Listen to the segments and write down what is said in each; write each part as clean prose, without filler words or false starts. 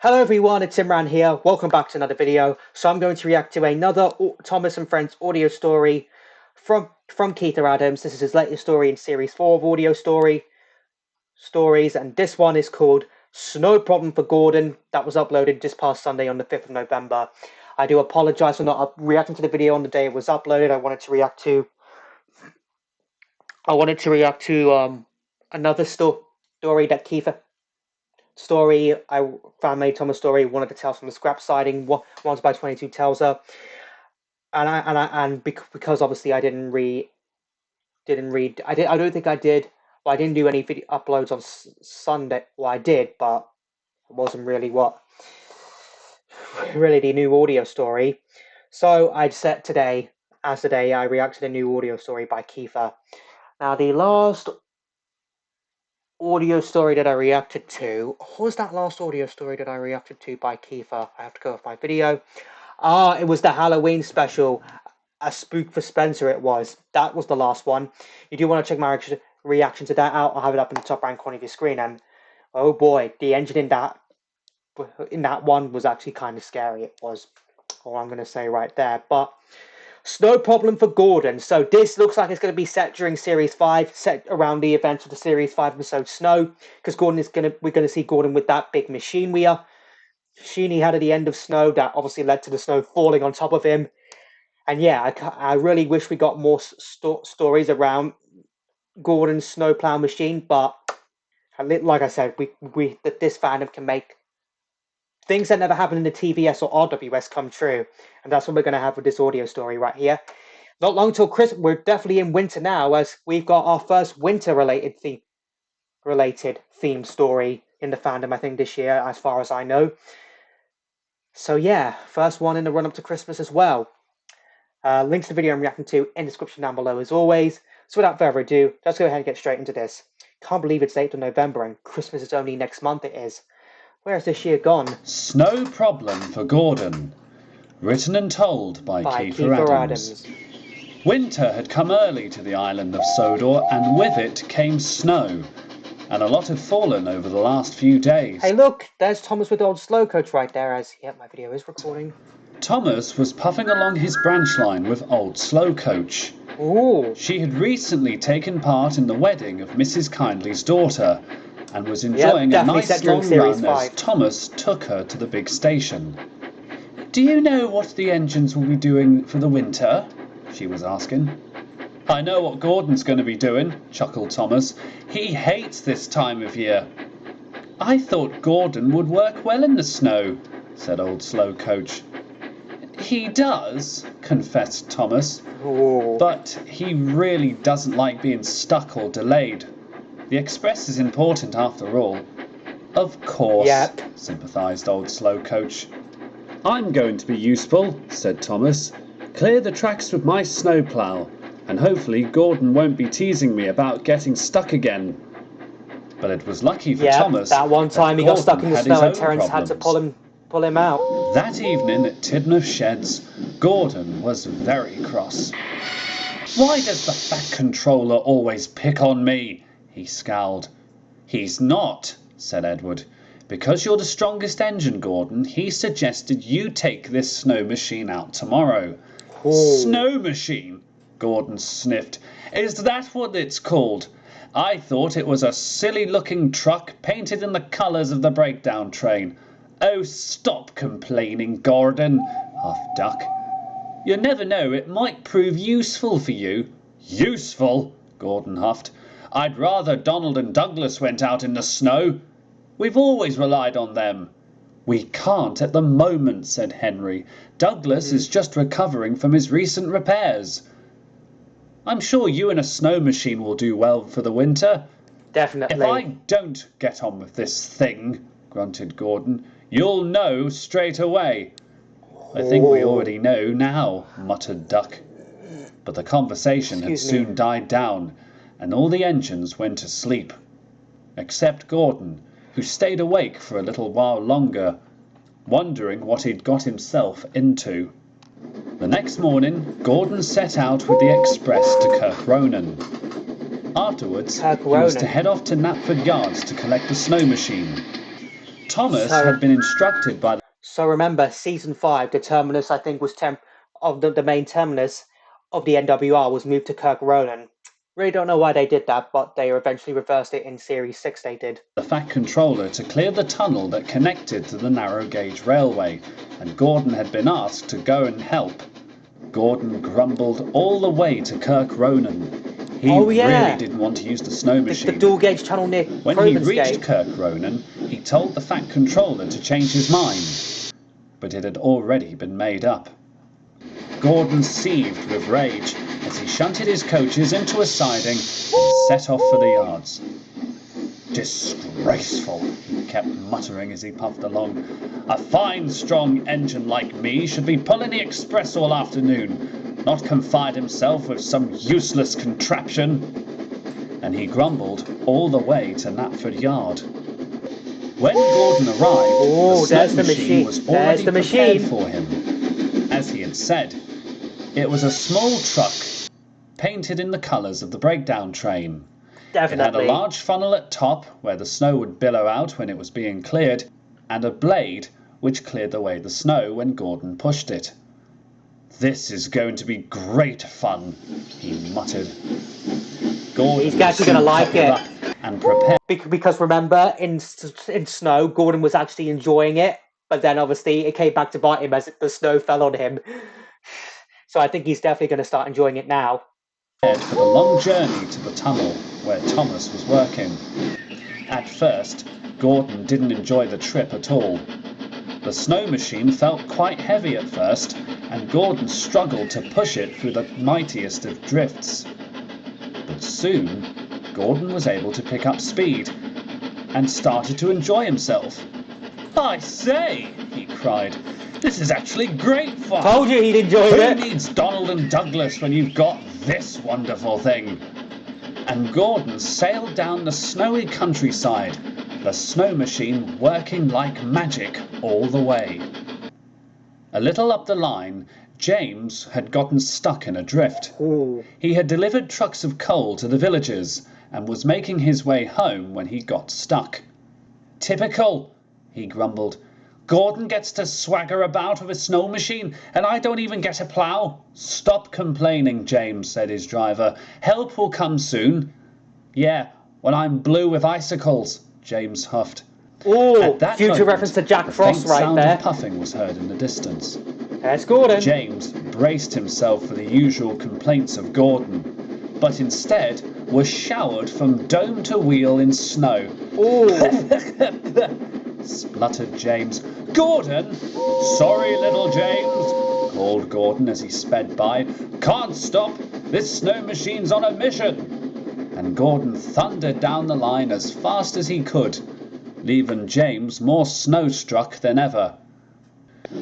Hello everyone, it's Imran here. Welcome back to another video. So I'm going to react to another Thomas and Friends audio story from Keitha Adams. This is his latest story in series 4 of audio stories, and this one is called Snow Problem for Gordon. That was uploaded just past Sunday on the 5th of November. I do apologize for not reacting to the video on the day it was uploaded. I wanted to react to another story that Keitha story. I found May Thomas story, one of the tales from the scrap siding, Once by 22 tells her, and because obviously I didn't read. I don't think I did. Well, I didn't do any video uploads on Sunday. Well, I did, but it wasn't really the new audio story. So I'd set today as the day I reacted to a new audio story by Keitha. Now the last audio story that I reacted to. What was that last audio story that I reacted to by Keitha? I have to go off my video. It was the Halloween special. A Spook for Spencer it was. That was the last one. You do want to check my reaction to that out. I'll have it up in the top right corner of your screen. And oh boy, the engine in that one was actually kind of scary. It was all I'm going to say right there. But Snow Problem for Gordon. So this looks like it's going to be set during Series 5, set around the events of the Series 5 episode Snow, because we're going to see Gordon with that big machine he had at the end of Snow that obviously led to the snow falling on top of him. And yeah, I really wish we got more stories around Gordon's snowplow machine, but like I said, this fandom can make things that never happened in the TVS or RWS come true, and that's what we're going to have with this audio story right here. Not long till Christmas. We're definitely in winter now, as we've got our first winter-related theme story in the fandom, I think, this year, as far as I know. So yeah, first one in the run-up to Christmas as well. Links to the video I'm reacting to in the description down below as always. So without further ado, let's go ahead and get straight into this. Can't believe it's 8th of November and Christmas is only next month. It is. Where has this year gone? Snow Problem for Gordon. Written and told by Keitha Adams. Winter had come early to the island of Sodor, and with it came snow. And a lot had fallen over the last few days. Hey look, there's Thomas with Old Slow Coach right there, as yep, my video is recording. Thomas was puffing along his branch line with Old Slow Coach. Ooh. She had recently taken part in the wedding of Mrs. Kindly's daughter, and was enjoying a nice long run as Thomas took her to the big station. "Do you know what the engines will be doing for the winter?" she was asking. "I know what Gordon's going to be doing," chuckled Thomas. "He hates this time of year." "I thought Gordon would work well in the snow," said Old Slow Coach. "He does," confessed Thomas. Ooh. "But he really doesn't like being stuck or delayed. The express is important after all." "Of course," yep, sympathised Old Slow Coach. "I'm going to be useful," said Thomas. "Clear the tracks with my snowplow, and hopefully Gordon won't be teasing me about getting stuck again." But it was lucky for Thomas that one time he got stuck in the snow and Terence had to pull him out. That evening at Tidmouth Sheds, Gordon was very cross. "Why does the fat controller always pick on me?" he scowled. "He's not," said Edward. "Because you're the strongest engine, Gordon, he suggested you take this snow machine out tomorrow." Ooh. "Snow machine?" Gordon sniffed. "Is that what it's called? I thought it was a silly-looking truck painted in the colours of the breakdown train." "Oh, stop complaining, Gordon," huffed Duck. "You never know, it might prove useful for you." "Useful?" Gordon huffed. "I'd rather Donald and Douglas went out in the snow. We've always relied on them." "We can't at the moment," said Henry. "Douglas is just recovering from his recent repairs." "I'm sure you and a snow machine will do well for the winter." Definitely. "If I don't get on with this thing," grunted Gordon, "you'll know straight away." "I think we already know now," muttered Duck. But the conversation had soon died down, and all the engines went to sleep. Except Gordon, who stayed awake for a little while longer, wondering what he'd got himself into. The next morning, Gordon set out with the express to Kirk Ronan. Afterwards, he was to head off to Knapford Yards to collect the snow machine. Thomas So- had been instructed by So remember, season 5, the terminus I think was of the main terminus of the NWR was moved to Kirk Ronan. Really don't know why they did that, but they eventually reversed it in Series 6. They did. the Fat Controller to clear the tunnel that connected to the narrow gauge railway, and Gordon had been asked to go and help. Gordon grumbled all the way to Kirk Ronan. He really didn't want to use the snow machine. The dual gauge tunnel near When he Province reached Gate. Kirk Ronan, he told the Fat Controller to change his mind, but it had already been made up. Gordon seethed with rage as he shunted his coaches into a siding and set off for the yards. Disgraceful, he kept muttering as he puffed along. A fine, strong engine like me should be pulling the express all afternoon, not confine himself with some useless contraption. And he grumbled all the way to Knapford Yard. When Gordon arrived, the snow machine was already prepared for him. As he had said, it was a small truck painted in the colours of the breakdown train. Definitely. It had a large funnel at top where the snow would billow out when it was being cleared, and a blade which cleared away the snow when Gordon pushed it. This is going to be great fun, he muttered. Gordon He's actually going to like it. And prepared. Because remember, in snow, Gordon was actually enjoying it, but then obviously it came back to bite him as the snow fell on him. So I think he's definitely going to start enjoying it now. For the long journey to the tunnel where Thomas was working. At first, Gordon didn't enjoy the trip at all. The snow machine felt quite heavy at first, and Gordon struggled to push it through the mightiest of drifts. But soon, Gordon was able to pick up speed and started to enjoy himself. I say, he cried, this is actually great fun. Told you he'd enjoy it. Who needs Donald and Douglas when you've got this wonderful thing? And Gordon sailed down the snowy countryside, the snow machine working like magic all the way. A little up the line, James had gotten stuck in a drift. Ooh. He had delivered trucks of coal to the villagers and was making his way home when he got stuck. Typical, he grumbled. Gordon gets to swagger about with a snow machine, and I don't even get a plough. Stop complaining, James, said his driver. Help will come soon. Yeah, when I'm blue with icicles, James huffed. Oh, future reference to Jack Frost right sound there. Of puffing was heard in the distance. There's Gordon. James braced himself for the usual complaints of Gordon, but instead was showered from dome to wheel in snow. Oh. Spluttered James. Gordon! Sorry, little James, called Gordon as he sped by. Can't stop! This snow machine's on a mission! And Gordon thundered down the line as fast as he could, leaving James more snow-struck than ever.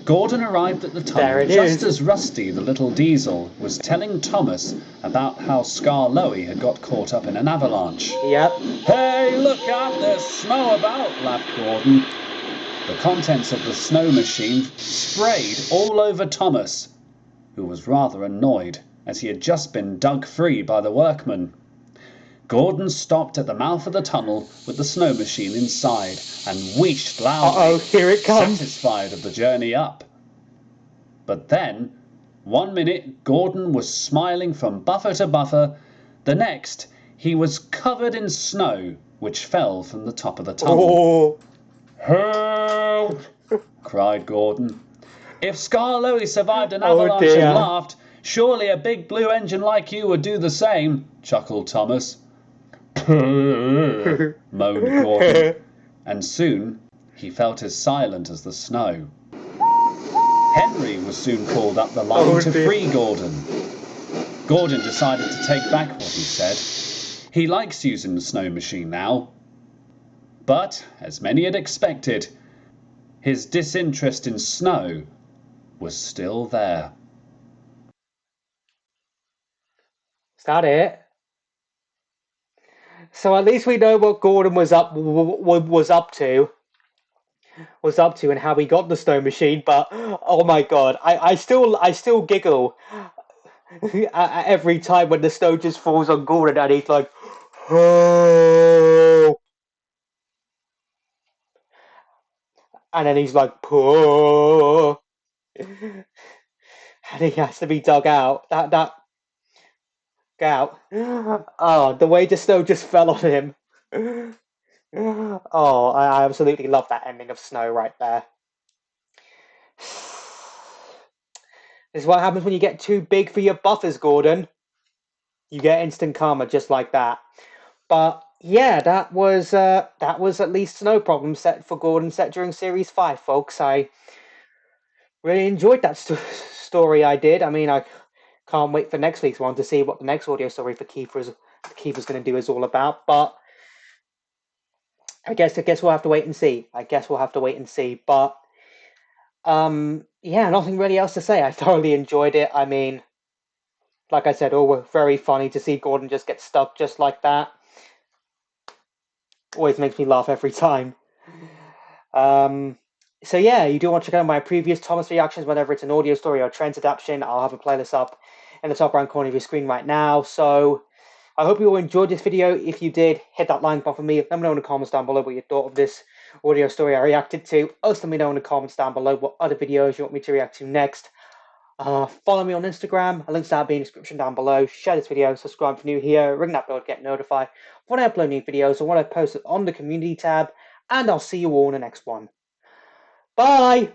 Gordon arrived at the tunnel just as Rusty, the little diesel, was telling Thomas about how Scar Loey had got caught up in an avalanche. Yep. Hey, look out, there's snow about, laughed Gordon. The contents of the snow machine sprayed all over Thomas, who was rather annoyed as he had just been dug free by the workmen. Gordon stopped at the mouth of the tunnel with the snow machine inside and wheeshed loudly, Uh-oh, here it comes. satisfied of the journey up. But then, one minute Gordon was smiling from buffer to buffer, the next he was covered in snow which fell from the top of the tunnel. Oh. Help! cried Gordon. If Scar Loey survived an avalanche and laughed, surely a big blue engine like you would do the same, chuckled Thomas. Moaned Gordon, and soon he felt as silent as the snow. Henry was soon called up the line to free Gordon. Gordon decided to take back what he said. He likes using the snow machine now. But, as many had expected, his disinterest in snow was still there. Is that it? So at least we know what Gordon was up to, and how he got the snow machine. But oh my god, I still giggle every time when the snow just falls on Gordon and he's like, oh. and then he's like, poor, and he has to be dug out. That out. Oh, the way the snow just fell on him. Oh, I absolutely love that ending of Snow right there. This is what happens when you get too big for your buffers, Gordon. You get instant karma just like that. But yeah, that was at least no problem set for Gordon set during Series 5, folks. I really enjoyed that story I did. I mean, I can't wait for next week's one to see what the next audio story for Kiefer's going to do is all about. But I guess we'll have to wait and see. I guess we'll have to wait and see. But yeah, nothing really else to say. I thoroughly enjoyed it. I mean, like I said, all were very funny to see Gordon just get stuck just like that. Always makes me laugh every time. Um, so yeah, you do want to check out my previous Thomas reactions, whether it's an audio story or trends adaptation. I'll have a playlist up in the top right corner of your screen right now. So I hope you all enjoyed this video. If you did, hit that like button for me. Let me know in the comments down below what you thought of this audio story I reacted to. Also, let me know in the comments down below what other videos you want me to react to next. Follow me on Instagram. A link to that being in the description down below. Share this video, subscribe if you're new here, ring that bell to get notified when I upload new videos or when I post it on the community tab. And I'll see you all in the next one. Bye!